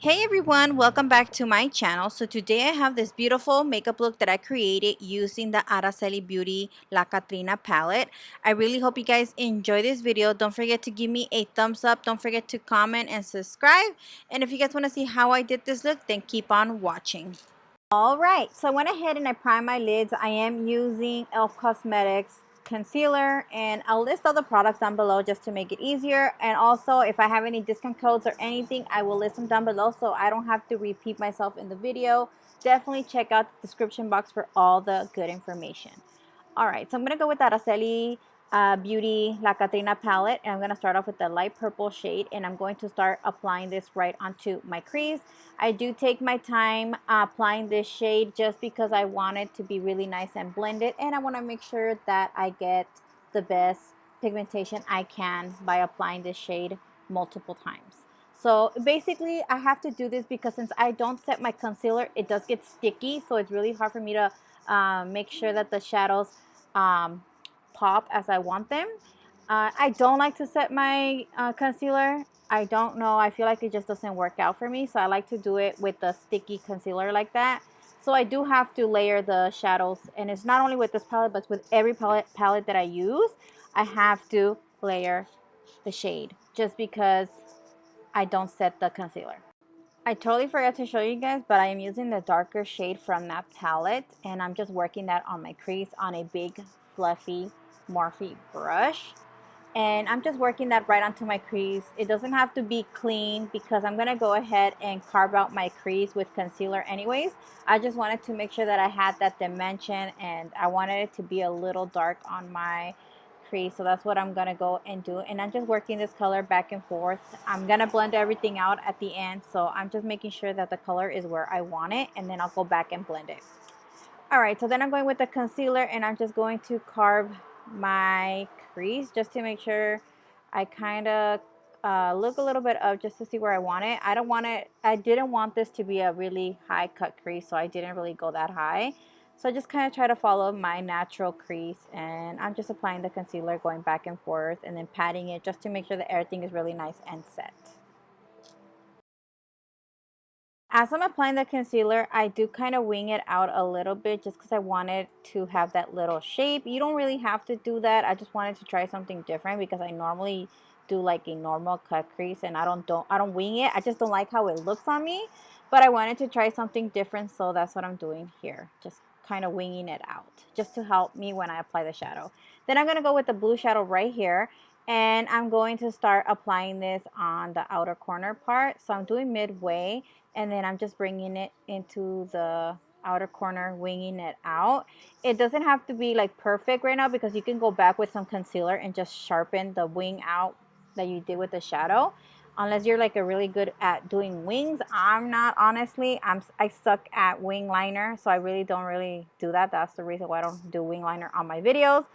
Hey everyone, welcome back to my channel. So today I have this beautiful makeup look that I created using the Araceli Beauty La Catrina palette. I really hope you guys enjoy this video. Don't forget to give me a thumbs up. Don't forget to comment and subscribe. And if you guys want to see how I did this look, then keep on watching. Alright, so I went ahead and I primed my lids. I am using e.l.f. Cosmetics concealer, and I'll list all the products down below just to make it easier. And also, if I have any discount codes or anything, I will list them down below so I don't have to repeat myself in the video. Definitely check out the description box for all the good information. Alright, so I'm going to go with that Araceli Beauty La Catrina palette, and I'm going to start off with the light purple shade, and I'm going to start applying this right onto my crease. I do take my time applying this shade just because I want it to be really nice and blended, and I want to make sure that I get the best pigmentation I can by applying this shade multiple times. So basically I have to do this because since I don't set my concealer, it does get sticky, so it's really hard for me to make sure that the shadows pop as I want them. I don't like to set my concealer. I don't know. I feel like it just doesn't work out for me. So I like to do it with the sticky concealer like that. So I do have to layer the shadows. And it's not only with this palette, but with every palette that I use. I have to layer the shade just because I don't set the concealer. I totally forgot to show you guys, but I am using the darker shade from that palette, and I'm just working that on my crease on a big fluffy Morphe brush, and I'm just working that right onto my crease. It doesn't have to be clean because I'm gonna go ahead and carve out my crease with concealer anyways. I just wanted to make sure that I had that dimension, and I wanted it to be a little dark on my crease, so that's what I'm gonna go and do. And I'm just working this color back and forth. I'm gonna blend everything out at the end, so I'm just making sure that the color is where I want it, and then I'll go back and blend it. All right, so then I'm going with the concealer, and I'm just going to carve my crease just to make sure I kind of look a little bit up just to see where I want it. I didn't want this to be a really high cut crease, so I didn't really go that high. So I just kind of try to follow my natural crease, and I'm just applying the concealer, going back and forth, and then patting it just to make sure that everything is really nice and set. As I'm applying the concealer, I do kind of wing it out a little bit just because I wanted to have that little shape. You don't really have to do that. I just wanted to try something different because I normally do like a normal cut crease, and I don't wing it. I just don't like how it looks on me. But I wanted to try something different, so that's what I'm doing here. Just kind of winging it out just to help me when I apply the shadow. Then I'm going to go with the blue shadow right here, and I'm going to start applying this on the outer corner part. So I'm doing midway, and then I'm just bringing it into the outer corner, winging it out. It doesn't have to be like perfect right now because you can go back with some concealer and just sharpen the wing out that you did with the shadow. Unless you're like a really good at doing wings. I'm not, honestly. I suck at wing liner, so I really don't really do that. That's the reason why I don't do wing liner on my videos.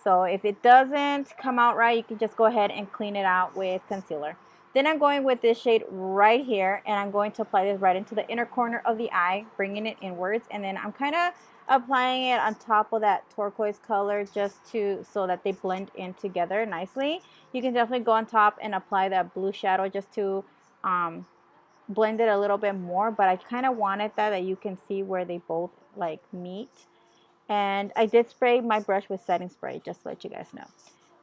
So if it doesn't come out right, you can just go ahead and clean it out with concealer. Then I'm going with this shade right here, and I'm going to apply this right into the inner corner of the eye, bringing it inwards, and then I'm kind of applying it on top of that turquoise color just so that they blend in together nicely. You can definitely go on top and apply that blue shadow just to blend it a little bit more, but I kind of wanted that you can see where they both like meet. And I did spray my brush with setting spray, just to let you guys know.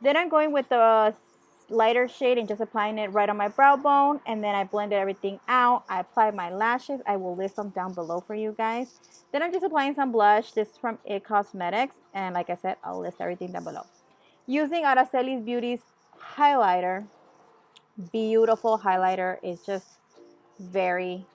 Then I'm going with the lighter shade and just applying it right on my brow bone, and then I blended everything out. I applied my lashes. I will list them down below for you guys. Then I'm just applying some blush. This is from GEEK Cosmetics, and like I said, I'll list everything down below. Using Araceli Beauty's highlighter. Beautiful highlighter. Is just very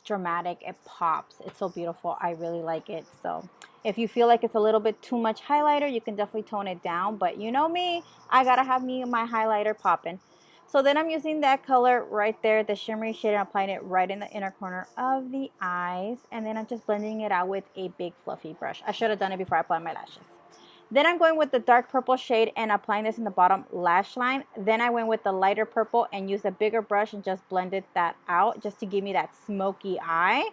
dramatic. It pops. It's so beautiful. I really like it. So if you feel like it's a little bit too much highlighter, you can definitely tone it down, but you know me, I gotta have my highlighter popping. So then I'm using that color right there, the shimmery shade, and applying it right in the inner corner of the eyes, and then I'm just blending it out with a big fluffy brush. I should have done it before I applied my lashes. Then I'm going with the dark purple shade and applying this in the bottom lash line. Then I went with the lighter purple and used a bigger brush and just blended that out just to give me that smoky eye.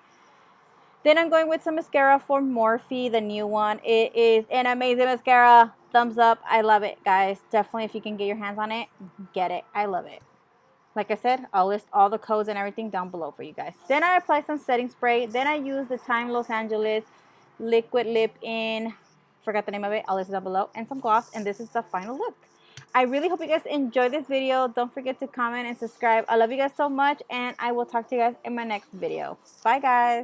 Then I'm going with some mascara for Morphe, the new one. It is an amazing mascara. Thumbs up. I love it, guys. Definitely, if you can get your hands on it, get it. I love it. Like I said, I'll list all the codes and everything down below for you guys. Then I apply some setting spray. Then I use the Time Los Angeles liquid lip in, forgot the name of it, I'll list it down below, and some gloss, and this is the final look. I really hope you guys enjoyed this video. Don't forget to comment and subscribe. I love you guys so much, and I will talk to you guys in my next video. Bye, guys.